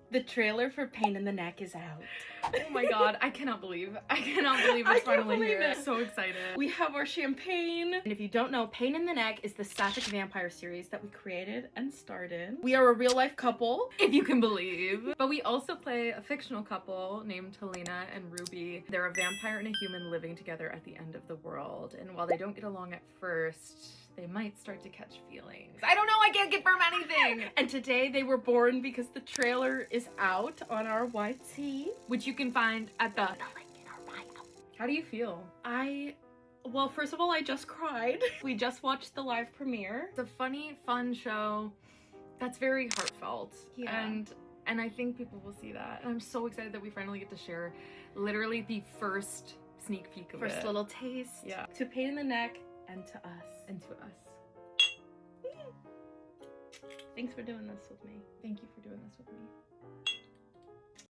The trailer for Pain in the Neck is out. Oh my god, I cannot believe it's finally here. So excited. We have our champagne. And if you don't know, Pain in the Neck is the sapphic vampire series that we created and started. We are a real life couple, if you can believe. But we also play a fictional couple named Helena and Ruby. They're a vampire and a human living together at the end of the world. And while they don't get along at first, they might start to catch feelings. I don't know, I can't confirm anything. And today they were born because the trailer is out on our YT, which you can find at the link in our bio. How do you feel? Well, first of all, I just cried. We just watched the live premiere. It's a funny, fun show that's very heartfelt. Yeah. And I think people will see that. And I'm so excited that we finally get to share literally the first sneak peek of it. First little taste. Yeah. To Pain in the Neck and to us. And to us. Thanks for doing this with me. Thank you for doing this with me.